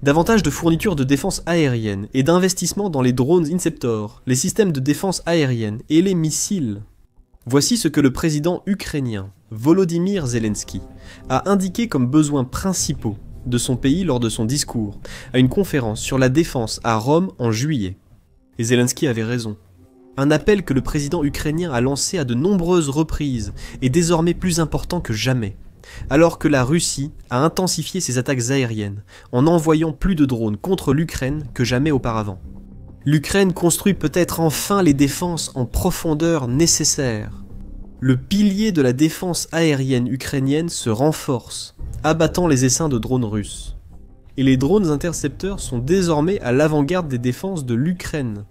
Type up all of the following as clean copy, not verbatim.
Davantage de fournitures de défense aérienne et d'investissement dans les drones Inceptor, les systèmes de défense aérienne et les missiles. Voici ce que le président ukrainien, Volodymyr Zelensky, a indiqué comme besoins principaux de son pays lors de son discours à une conférence sur la défense à Rome en juillet. Et Zelensky avait raison. Un appel que le président ukrainien a lancé à de nombreuses reprises est désormais plus important que jamais, alors que la Russie a intensifié ses attaques aériennes en envoyant plus de drones contre l'Ukraine que jamais auparavant. L'Ukraine construit peut-être enfin les défenses en profondeur nécessaires. Le pilier de la défense aérienne ukrainienne se renforce, abattant les essaims de drones russes. Et les drones intercepteurs sont désormais à l'avant-garde des défenses de l'Ukraine.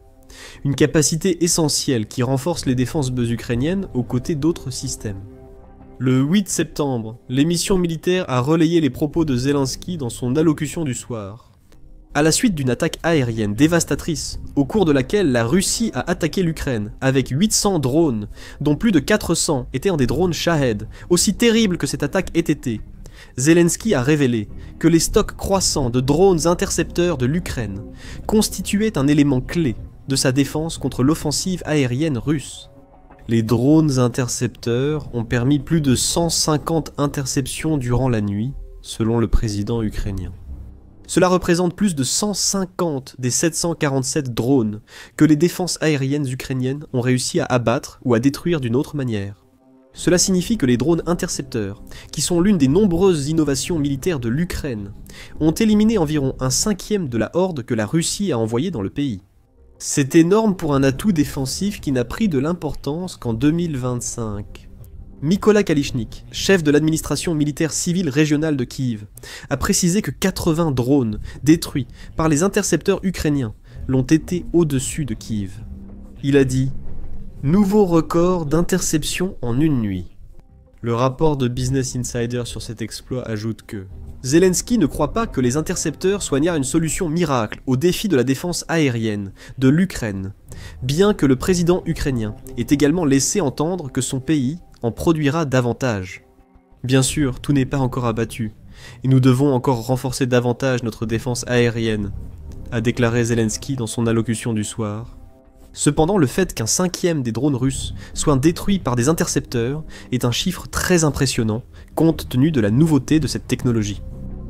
Une capacité essentielle qui renforce les défenses ukrainiennes aux côtés d'autres systèmes. Le 8 septembre, l'émission militaire a relayé les propos de Zelensky dans son allocution du soir. À la suite d'une attaque aérienne dévastatrice, au cours de laquelle la Russie a attaqué l'Ukraine avec 800 drones, dont plus de 400 étaient des drones Shahed, aussi terrible que cette attaque ait été, Zelensky a révélé que les stocks croissants de drones intercepteurs de l'Ukraine constituaient un élément clé de sa défense contre l'offensive aérienne russe. Les drones intercepteurs ont permis plus de 150 interceptions durant la nuit, selon le président ukrainien. Cela représente plus de 150 des 747 drones que les défenses aériennes ukrainiennes ont réussi à abattre ou à détruire d'une autre manière. Cela signifie que les drones intercepteurs, qui sont l'une des nombreuses innovations militaires de l'Ukraine, ont éliminé environ un cinquième de la horde que la Russie a envoyée dans le pays. C'est énorme pour un atout défensif qui n'a pris de l'importance qu'en 2025. Mykola Kalishnik, chef de l'administration militaire civile régionale de Kiev, a précisé que 80 drones détruits par les intercepteurs ukrainiens l'ont été au-dessus de Kiev. Il a dit « Nouveau record d'interception en une nuit ». Le rapport de Business Insider sur cet exploit ajoute que Zelensky ne croit pas que les intercepteurs soignèrent une solution miracle au défi de la défense aérienne de l'Ukraine, bien que le président ukrainien ait également laissé entendre que son pays en produira davantage. Bien sûr, tout n'est pas encore abattu, et nous devons encore renforcer davantage notre défense aérienne, a déclaré Zelensky dans son allocution du soir. Cependant, le fait qu'un cinquième des drones russes soient détruits par des intercepteurs est un chiffre très impressionnant, compte tenu de la nouveauté de cette technologie.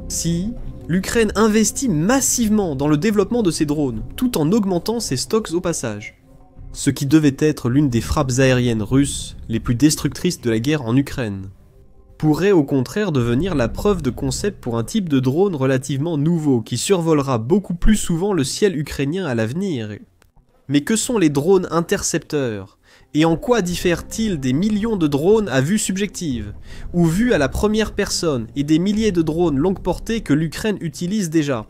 Si l'Ukraine investit massivement dans le développement de ces drones, tout en augmentant ses stocks au passage, ce qui devait être l'une des frappes aériennes russes les plus destructrices de la guerre en Ukraine, pourrait au contraire devenir la preuve de concept pour un type de drone relativement nouveau qui survolera beaucoup plus souvent le ciel ukrainien à l'avenir. Mais que sont les drones intercepteurs? Et en quoi diffèrent-ils des millions de drones à vue subjective, ou vue à la première personne, et des milliers de drones longue portée que l'Ukraine utilise déjà?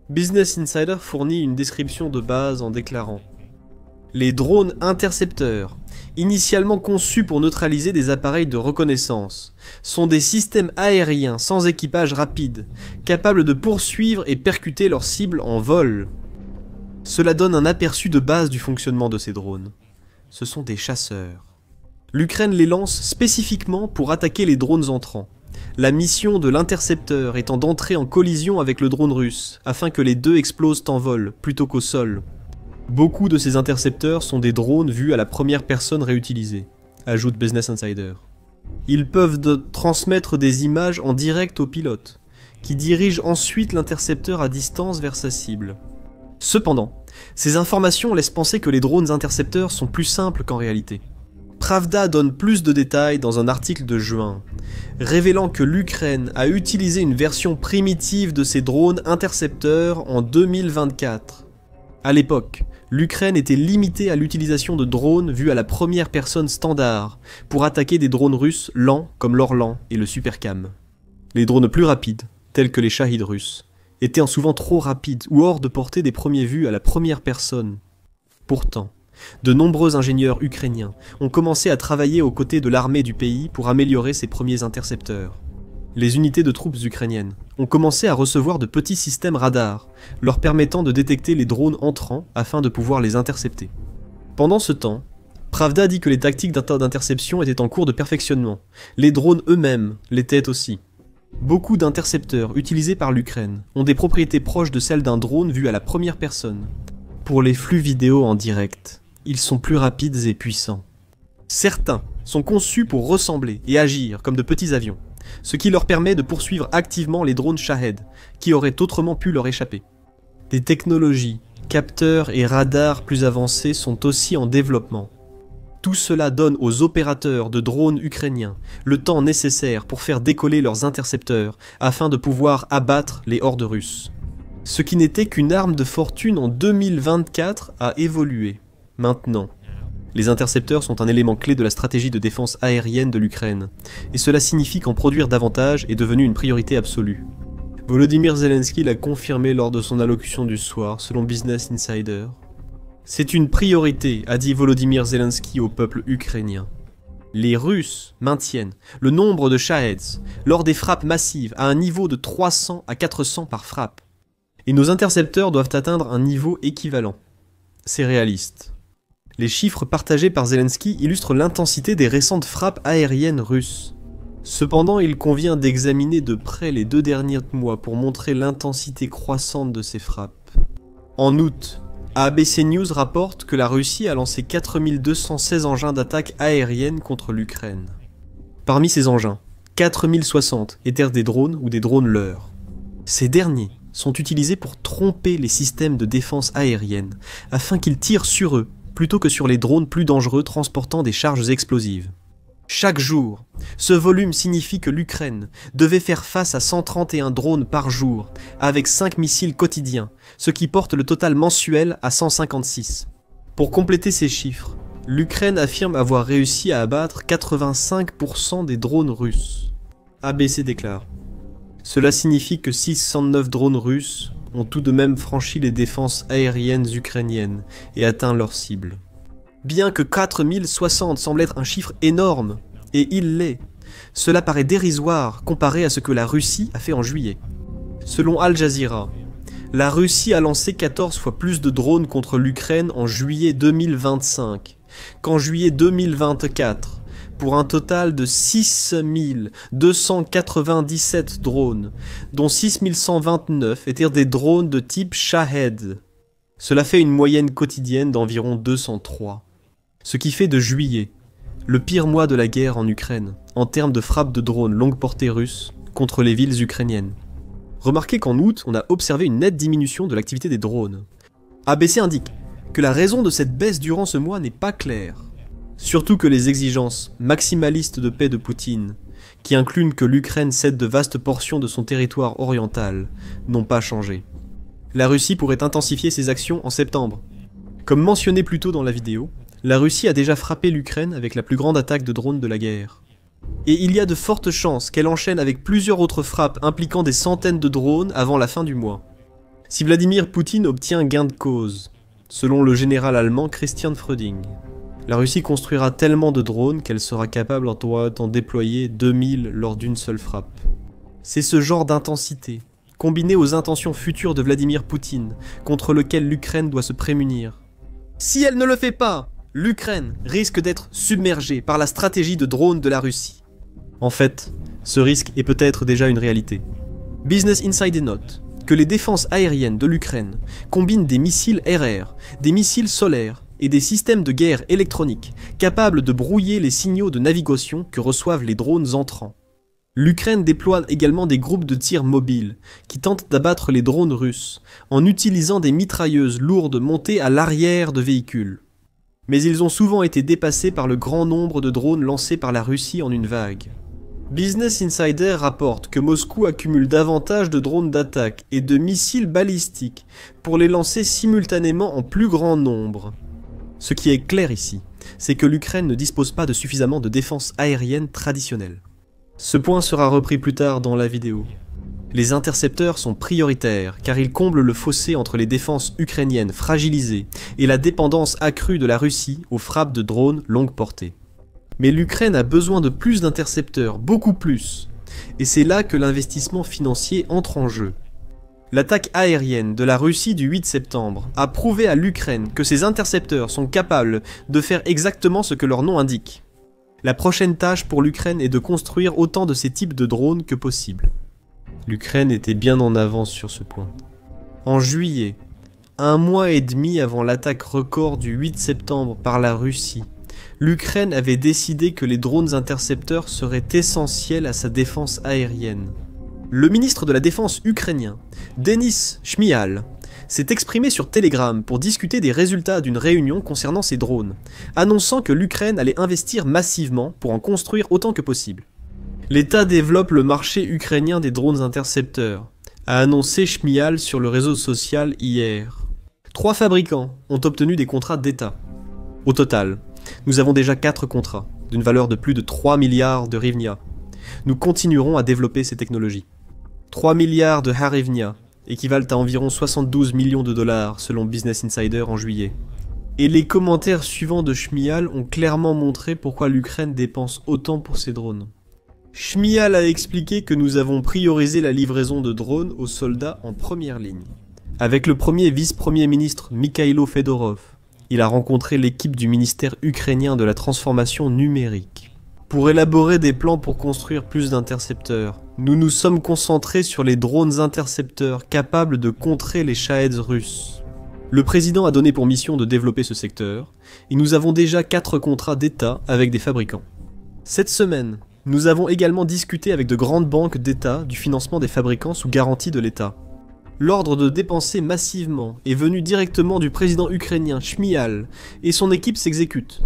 Business Insider fournit une description de base en déclarant « Les drones intercepteurs, initialement conçus pour neutraliser des appareils de reconnaissance, sont des systèmes aériens sans équipage rapide, capables de poursuivre et percuter leurs cibles en vol. » Cela donne un aperçu de base du fonctionnement de ces drones. Ce sont des chasseurs. L'Ukraine les lance spécifiquement pour attaquer les drones entrants. La mission de l'intercepteur étant d'entrer en collision avec le drone russe, afin que les deux explosent en vol, plutôt qu'au sol. Beaucoup de ces intercepteurs sont des drones vus à la première personne réutilisés, ajoute Business Insider. Ils peuvent transmettre des images en direct au pilote, qui dirige ensuite l'intercepteur à distance vers sa cible. Cependant, ces informations laissent penser que les drones intercepteurs sont plus simples qu'en réalité. Pravda donne plus de détails dans un article de juin, révélant que l'Ukraine a utilisé une version primitive de ces drones intercepteurs en 2024. À l'époque, l'Ukraine était limitée à l'utilisation de drones vus à la première personne standard pour attaquer des drones russes lents comme l'Orlan et le Supercam. Les drones plus rapides, tels que les Shahed russes, étaient souvent trop rapides ou hors de portée des premiers vues à la première personne. Pourtant, de nombreux ingénieurs ukrainiens ont commencé à travailler aux côtés de l'armée du pays pour améliorer ces premiers intercepteurs. Les unités de troupes ukrainiennes ont commencé à recevoir de petits systèmes radars, leur permettant de détecter les drones entrants afin de pouvoir les intercepter. Pendant ce temps, Pravda dit que les tactiques d'interception étaient en cours de perfectionnement. Les drones eux-mêmes l'étaient aussi. Beaucoup d'intercepteurs utilisés par l'Ukraine ont des propriétés proches de celles d'un drone vu à la première personne. Pour les flux vidéo en direct, ils sont plus rapides et puissants. Certains sont conçus pour ressembler et agir comme de petits avions, ce qui leur permet de poursuivre activement les drones Shahed, qui auraient autrement pu leur échapper. Des technologies, capteurs et radars plus avancés sont aussi en développement. Tout cela donne aux opérateurs de drones ukrainiens le temps nécessaire pour faire décoller leurs intercepteurs afin de pouvoir abattre les hordes russes. Ce qui n'était qu'une arme de fortune en 2024 a évolué. Maintenant, les intercepteurs sont un élément clé de la stratégie de défense aérienne de l'Ukraine, et cela signifie qu'en produire davantage est devenu une priorité absolue. Volodymyr Zelensky l'a confirmé lors de son allocution du soir, selon Business Insider. C'est une priorité, a dit Volodymyr Zelensky au peuple ukrainien. Les Russes maintiennent le nombre de Shaheds lors des frappes massives à un niveau de 300 à 400 par frappe. Et nos intercepteurs doivent atteindre un niveau équivalent. C'est réaliste. Les chiffres partagés par Zelensky illustrent l'intensité des récentes frappes aériennes russes. Cependant, il convient d'examiner de près les 2 derniers mois pour montrer l'intensité croissante de ces frappes. En août, ABC News rapporte que la Russie a lancé 4216 engins d'attaque aérienne contre l'Ukraine. Parmi ces engins, 4060 étaient des drones ou des drones leurres. Ces derniers sont utilisés pour tromper les systèmes de défense aérienne, afin qu'ils tirent sur eux, plutôt que sur les drones plus dangereux transportant des charges explosives. Chaque jour, ce volume signifie que l'Ukraine devait faire face à 131 drones par jour, avec 5 missiles quotidiens, ce qui porte le total mensuel à 156. Pour compléter ces chiffres, l'Ukraine affirme avoir réussi à abattre 85% des drones russes. ABC déclare. Cela signifie que 609 drones russes ont tout de même franchi les défenses aériennes ukrainiennes et atteint leur cible. Bien que 4060 semble être un chiffre énorme, et il l'est, cela paraît dérisoire comparé à ce que la Russie a fait en juillet. Selon Al Jazeera, la Russie a lancé 14 fois plus de drones contre l'Ukraine en juillet 2025 qu'en juillet 2024, pour un total de 6297 drones, dont 6129 étaient des drones de type Shahed. Cela fait une moyenne quotidienne d'environ 203. Ce qui fait de juillet le pire mois de la guerre en Ukraine, en termes de frappes de drones longue portée russes contre les villes ukrainiennes. Remarquez qu'en août, on a observé une nette diminution de l'activité des drones. ABC indique que la raison de cette baisse durant ce mois n'est pas claire. Surtout que les exigences maximalistes de paix de Poutine, qui incluent que l'Ukraine cède de vastes portions de son territoire oriental, n'ont pas changé. La Russie pourrait intensifier ses actions en septembre. Comme mentionné plus tôt dans la vidéo, la Russie a déjà frappé l'Ukraine avec la plus grande attaque de drones de la guerre. Et il y a de fortes chances qu'elle enchaîne avec plusieurs autres frappes impliquant des centaines de drones avant la fin du mois. Si Vladimir Poutine obtient gain de cause, selon le général allemand Christian Freuding, la Russie construira tellement de drones qu'elle sera capable d'en déployer 2000 lors d'une seule frappe. C'est ce genre d'intensité, combiné aux intentions futures de Vladimir Poutine, contre lequel l'Ukraine doit se prémunir. Si elle ne le fait pas, l'Ukraine risque d'être submergée par la stratégie de drones de la Russie. En fait, ce risque est peut-être déjà une réalité. Business Insider note que les défenses aériennes de l'Ukraine combinent des missiles RR, des missiles solaires et des systèmes de guerre électroniques capables de brouiller les signaux de navigation que reçoivent les drones entrants. L'Ukraine déploie également des groupes de tir mobiles qui tentent d'abattre les drones russes en utilisant des mitrailleuses lourdes montées à l'arrière de véhicules. Mais ils ont souvent été dépassés par le grand nombre de drones lancés par la Russie en une vague. Business Insider rapporte que Moscou accumule davantage de drones d'attaque et de missiles balistiques pour les lancer simultanément en plus grand nombre. Ce qui est clair ici, c'est que l'Ukraine ne dispose pas de suffisamment de défense aérienne traditionnelle. Ce point sera repris plus tard dans la vidéo. Les intercepteurs sont prioritaires car ils comblent le fossé entre les défenses ukrainiennes fragilisées et la dépendance accrue de la Russie aux frappes de drones longue portée. Mais l'Ukraine a besoin de plus d'intercepteurs, beaucoup plus, et c'est là que l'investissement financier entre en jeu. L'attaque aérienne de la Russie du 8 septembre a prouvé à l'Ukraine que ces intercepteurs sont capables de faire exactement ce que leur nom indique. La prochaine tâche pour l'Ukraine est de construire autant de ces types de drones que possible. L'Ukraine était bien en avance sur ce point. En juillet, un mois et demi avant l'attaque record du 8 septembre par la Russie, l'Ukraine avait décidé que les drones intercepteurs seraient essentiels à sa défense aérienne. Le ministre de la Défense ukrainien, Denis Shmyhal, s'est exprimé sur Telegram pour discuter des résultats d'une réunion concernant ces drones, annonçant que l'Ukraine allait investir massivement pour en construire autant que possible. L'État développe le marché ukrainien des drones intercepteurs, a annoncé Shmyhal sur le réseau social hier. 3 fabricants ont obtenu des contrats d'État. Au total, nous avons déjà 4 contrats, d'une valeur de plus de 3 milliards de hryvnia. Nous continuerons à développer ces technologies. 3 milliards de hryvnia équivalent à environ 72 millions de dollars selon Business Insider en juillet. Et les commentaires suivants de Shmyhal ont clairement montré pourquoi l'Ukraine dépense autant pour ses drones. Shmyhal a expliqué que nous avons priorisé la livraison de drones aux soldats en première ligne. Avec le premier vice-premier ministre Mikhailo Fedorov, il a rencontré l'équipe du ministère ukrainien de la transformation numérique. Pour élaborer des plans pour construire plus d'intercepteurs, nous nous sommes concentrés sur les drones intercepteurs capables de contrer les Shahed russes. Le président a donné pour mission de développer ce secteur, et nous avons déjà 4 contrats d'État avec des fabricants. Cette semaine, nous avons également discuté avec de grandes banques d'État du financement des fabricants sous garantie de l'État. L'ordre de dépenser massivement est venu directement du président ukrainien Shmyhal, et son équipe s'exécute.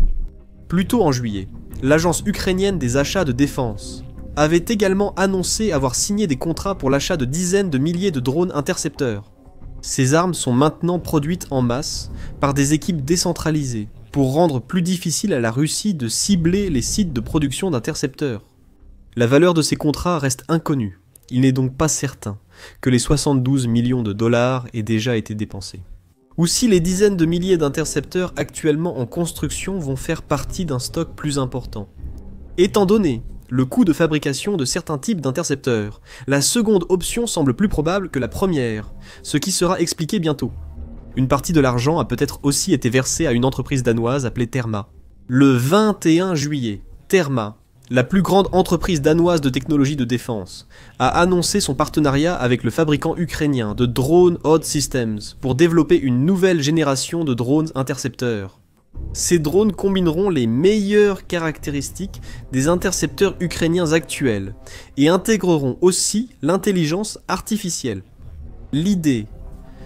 Plus tôt en juillet, l'agence ukrainienne des achats de défense avait également annoncé avoir signé des contrats pour l'achat de dizaines de milliers de drones intercepteurs. Ces armes sont maintenant produites en masse par des équipes décentralisées pour rendre plus difficile à la Russie de cibler les sites de production d'intercepteurs. La valeur de ces contrats reste inconnue. Il n'est donc pas certain que les 72 millions de dollars aient déjà été dépensés. Ou si les dizaines de milliers d'intercepteurs actuellement en construction vont faire partie d'un stock plus important. Étant donné le coût de fabrication de certains types d'intercepteurs, la seconde option semble plus probable que la première, ce qui sera expliqué bientôt. Une partie de l'argent a peut-être aussi été versée à une entreprise danoise appelée Terma. Le 21 juillet, Terma, la plus grande entreprise danoise de technologie de défense, a annoncé son partenariat avec le fabricant ukrainien de drones Odd Systems pour développer une nouvelle génération de drones intercepteurs. Ces drones combineront les meilleures caractéristiques des intercepteurs ukrainiens actuels et intégreront aussi l'intelligence artificielle. L'idée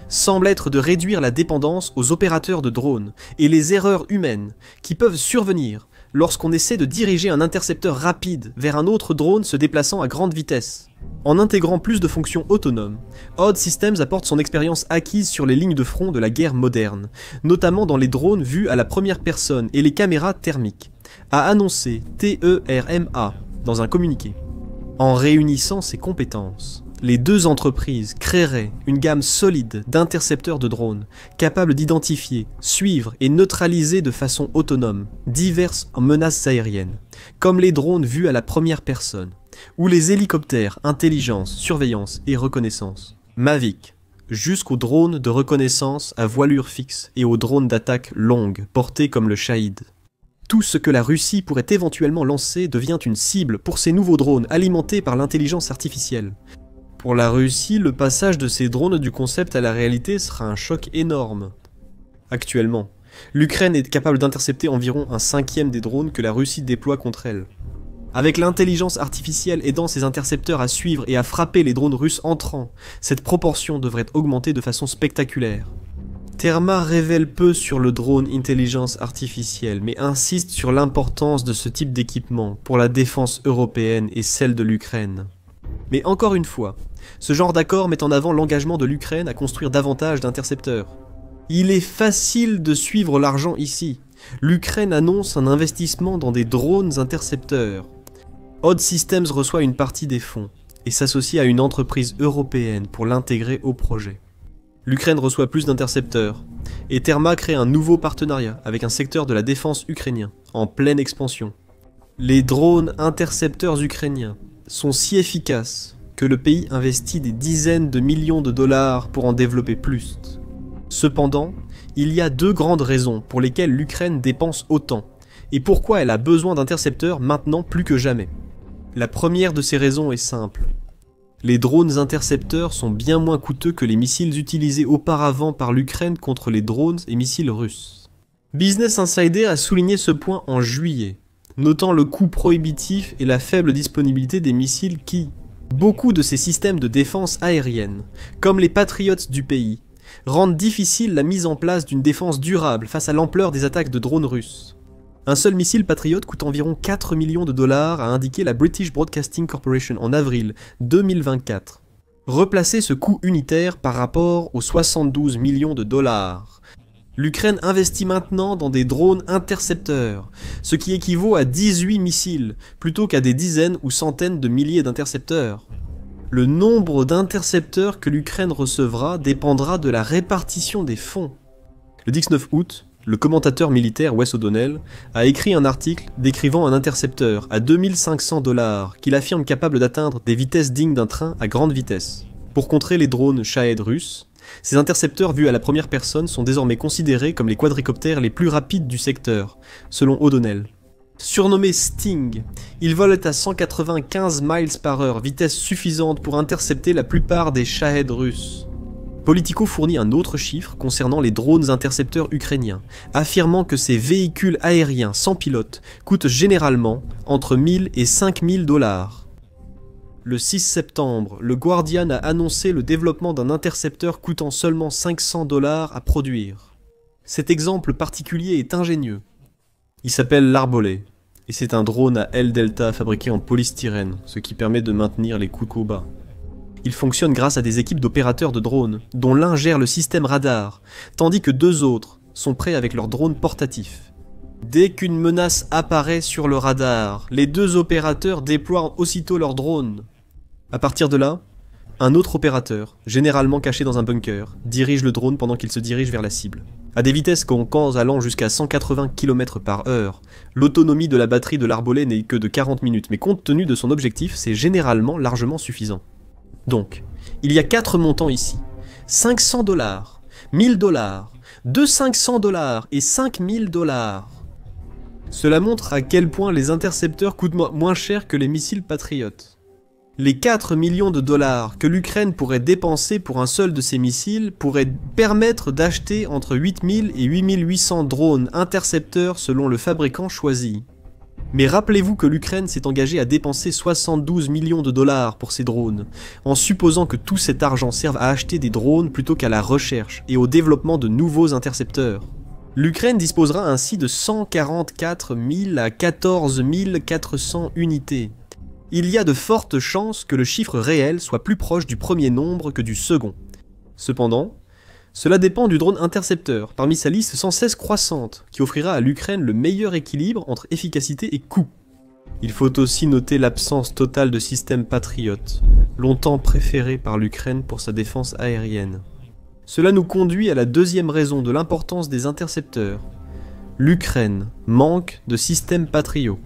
semble être de réduire la dépendance aux opérateurs de drones et les erreurs humaines qui peuvent survenir lorsqu'on essaie de diriger un intercepteur rapide vers un autre drone se déplaçant à grande vitesse. En intégrant plus de fonctions autonomes, Odd Systems apporte son expérience acquise sur les lignes de front de la guerre moderne, notamment dans les drones vus à la première personne et les caméras thermiques, a annoncé TERMA dans un communiqué. En réunissant ses compétences, les deux entreprises créeraient une gamme solide d'intercepteurs de drones, capables d'identifier, suivre et neutraliser de façon autonome diverses menaces aériennes, comme les drones vus à la première personne, ou les hélicoptères intelligence, surveillance et reconnaissance, Mavic, jusqu'aux drones de reconnaissance à voilure fixe et aux drones d'attaque longue, portés comme le Shahed. Tout ce que la Russie pourrait éventuellement lancer devient une cible pour ces nouveaux drones alimentés par l'intelligence artificielle. Pour la Russie, le passage de ces drones du concept à la réalité sera un choc énorme. Actuellement, l'Ukraine est capable d'intercepter environ un 1/5 des drones que la Russie déploie contre elle. Avec l'intelligence artificielle aidant ces intercepteurs à suivre et à frapper les drones russes entrants, cette proportion devrait augmenter de façon spectaculaire. Terma révèle peu sur le drone intelligence artificielle, mais insiste sur l'importance de ce type d'équipement pour la défense européenne et celle de l'Ukraine. Mais encore une fois, ce genre d'accord met en avant l'engagement de l'Ukraine à construire davantage d'intercepteurs. Il est facile de suivre l'argent ici. L'Ukraine annonce un investissement dans des drones intercepteurs. Odd Systems reçoit une partie des fonds et s'associe à une entreprise européenne pour l'intégrer au projet. L'Ukraine reçoit plus d'intercepteurs et Terma crée un nouveau partenariat avec un secteur de la défense ukrainien en pleine expansion. Les drones intercepteurs ukrainiens sont si efficaces que le pays investit des dizaines de millions de dollars pour en développer plus. Cependant, il y a 2 grandes raisons pour lesquelles l'Ukraine dépense autant, et pourquoi elle a besoin d'intercepteurs maintenant plus que jamais. La première de ces raisons est simple. Les drones intercepteurs sont bien moins coûteux que les missiles utilisés auparavant par l'Ukraine contre les drones et missiles russes. Business Insider a souligné ce point en juillet, notant le coût prohibitif et la faible disponibilité des missiles qui, beaucoup de ces systèmes de défense aérienne, comme les Patriots du pays, rendent difficile la mise en place d'une défense durable face à l'ampleur des attaques de drones russes. Un seul missile Patriot coûte environ 4 millions de dollars, a indiqué la British Broadcasting Corporation en avril 2024. Replacez ce coût unitaire par rapport aux 72 millions de dollars. L'Ukraine investit maintenant dans des drones intercepteurs, ce qui équivaut à 18 missiles, plutôt qu'à des dizaines ou centaines de milliers d'intercepteurs. Le nombre d'intercepteurs que l'Ukraine recevra dépendra de la répartition des fonds. Le 19 août, le commentateur militaire Wes O'Donnell a écrit un article décrivant un intercepteur à 2500 $ qu'il affirme capable d'atteindre des vitesses dignes d'un train à grande vitesse. Pour contrer les drones Shahed russes, ces intercepteurs vus à la première personne sont désormais considérés comme les quadricoptères les plus rapides du secteur, selon O'Donnell. Surnommés Sting, ils volent à 195 miles par heure, vitesse suffisante pour intercepter la plupart des Shahed russes. Politico fournit un autre chiffre concernant les drones intercepteurs ukrainiens, affirmant que ces véhicules aériens sans pilote coûtent généralement entre 1000 et 5000 $. Le 6 septembre, le Guardian a annoncé le développement d'un intercepteur coûtant seulement 500 $ à produire. Cet exemple particulier est ingénieux. Il s'appelle l'Arbolet, et c'est un drone à aile delta fabriqué en polystyrène, ce qui permet de maintenir les coûts bas. Il fonctionne grâce à des équipes d'opérateurs de drones, dont l'un gère le système radar, tandis que 2 autres sont prêts avec leurs drones portatifs. Dès qu'une menace apparaît sur le radar, les 2 opérateurs déploient aussitôt leurs drones. À partir de là, un autre opérateur, généralement caché dans un bunker, dirige le drone pendant qu'il se dirige vers la cible. À des vitesses concomitantes allant jusqu'à 180 km/h, l'autonomie de la batterie de l'Arbolet n'est que de 40 minutes, mais compte tenu de son objectif, c'est généralement largement suffisant. Donc, il y a 4 montants ici. 500 $, 1000 $, 2500 $ et 5000 $. Cela montre à quel point les intercepteurs coûtent moins cher que les missiles Patriot. Les 4 millions de dollars que l'Ukraine pourrait dépenser pour un seul de ces missiles pourraient permettre d'acheter entre 8000 et 8800 drones intercepteurs selon le fabricant choisi. Mais rappelez-vous que l'Ukraine s'est engagée à dépenser 72 millions de dollars pour ces drones, en supposant que tout cet argent serve à acheter des drones plutôt qu'à la recherche et au développement de nouveaux intercepteurs. L'Ukraine disposera ainsi de 144 000 à 14 400 unités. Il y a de fortes chances que le chiffre réel soit plus proche du premier nombre que du second. Cependant, cela dépend du drone intercepteur, parmi sa liste sans cesse croissante, qui offrira à l'Ukraine le meilleur équilibre entre efficacité et coût. Il faut aussi noter l'absence totale de système Patriot, longtemps préféré par l'Ukraine pour sa défense aérienne. Cela nous conduit à la deuxième raison de l'importance des intercepteurs. L'Ukraine manque de système Patriot.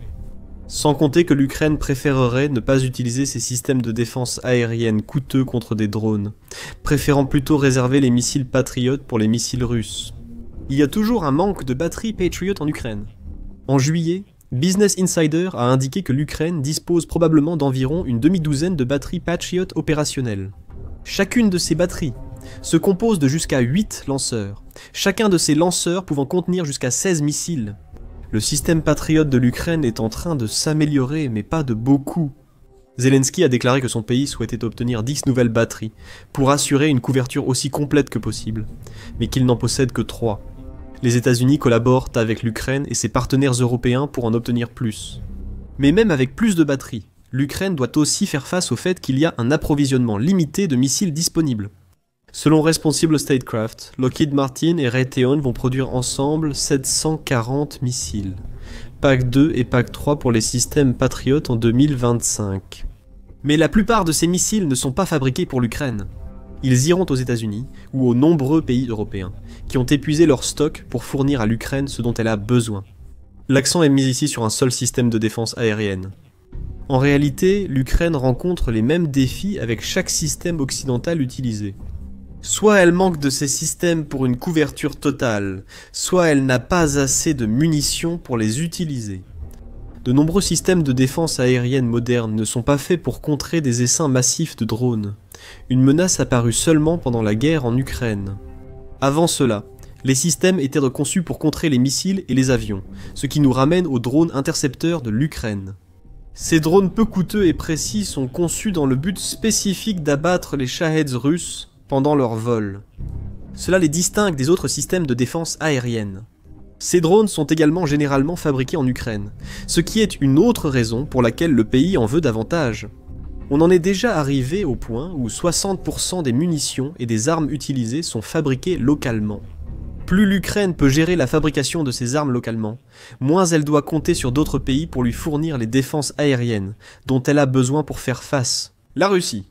Sans compter que l'Ukraine préférerait ne pas utiliser ces systèmes de défense aérienne coûteux contre des drones, préférant plutôt réserver les missiles Patriot pour les missiles russes. Il y a toujours un manque de batteries Patriot en Ukraine. En juillet, Business Insider a indiqué que l'Ukraine dispose probablement d'environ une demi-douzaine de batteries Patriot opérationnelles. Chacune de ces batteries se compose de jusqu'à 8 lanceurs, chacun de ces lanceurs pouvant contenir jusqu'à 16 missiles. Le système Patriot de l'Ukraine est en train de s'améliorer, mais pas de beaucoup. Zelensky a déclaré que son pays souhaitait obtenir 10 nouvelles batteries, pour assurer une couverture aussi complète que possible, mais qu'il n'en possède que 3. Les États-Unis collaborent avec l'Ukraine et ses partenaires européens pour en obtenir plus. Mais même avec plus de batteries, l'Ukraine doit aussi faire face au fait qu'il y a un approvisionnement limité de missiles disponibles. Selon Responsible Statecraft, Lockheed Martin et Raytheon vont produire ensemble 740 missiles. Pack 2 et Pack 3 pour les systèmes Patriot en 2025. Mais la plupart de ces missiles ne sont pas fabriqués pour l'Ukraine. Ils iront aux États-Unis ou aux nombreux pays européens, qui ont épuisé leur stock pour fournir à l'Ukraine ce dont elle a besoin. L'accent est mis ici sur un seul système de défense aérienne. En réalité, l'Ukraine rencontre les mêmes défis avec chaque système occidental utilisé. Soit elle manque de ces systèmes pour une couverture totale, soit elle n'a pas assez de munitions pour les utiliser. De nombreux systèmes de défense aérienne modernes ne sont pas faits pour contrer des essaims massifs de drones. Une menace apparut seulement pendant la guerre en Ukraine. Avant cela, les systèmes étaient conçus pour contrer les missiles et les avions, ce qui nous ramène aux drones intercepteurs de l'Ukraine. Ces drones peu coûteux et précis sont conçus dans le but spécifique d'abattre les Shahed russes pendant leur vol. Cela les distingue des autres systèmes de défense aérienne. Ces drones sont également généralement fabriqués en Ukraine, ce qui est une autre raison pour laquelle le pays en veut davantage. On en est déjà arrivé au point où 60% des munitions et des armes utilisées sont fabriquées localement. Plus l'Ukraine peut gérer la fabrication de ses armes localement, moins elle doit compter sur d'autres pays pour lui fournir les défenses aériennes dont elle a besoin pour faire face. La Russie.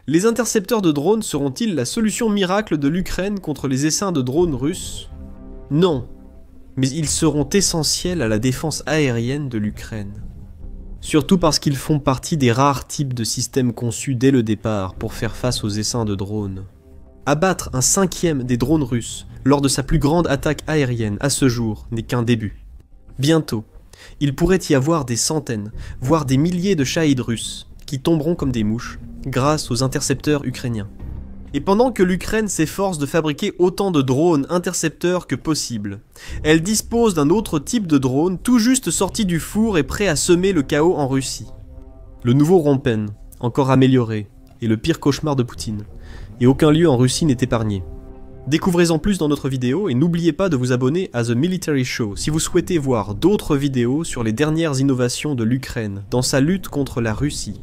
Les intercepteurs de drones seront-ils la solution miracle de l'Ukraine contre les essaims de drones russes? Non, mais ils seront essentiels à la défense aérienne de l'Ukraine. Surtout parce qu'ils font partie des rares types de systèmes conçus dès le départ pour faire face aux essaims de drones. Abattre un 5e des drones russes lors de sa plus grande attaque aérienne à ce jour n'est qu'un début. Bientôt, il pourrait y avoir des centaines, voire des milliers de Shahed russes qui tomberont comme des mouches grâce aux intercepteurs ukrainiens. Et pendant que l'Ukraine s'efforce de fabriquer autant de drones intercepteurs que possible, elle dispose d'un autre type de drone tout juste sorti du four et prêt à semer le chaos en Russie. Le nouveau Rompen, encore amélioré, est le pire cauchemar de Poutine, et aucun lieu en Russie n'est épargné. Découvrez-en plus dans notre vidéo et n'oubliez pas de vous abonner à The Military Show si vous souhaitez voir d'autres vidéos sur les dernières innovations de l'Ukraine dans sa lutte contre la Russie.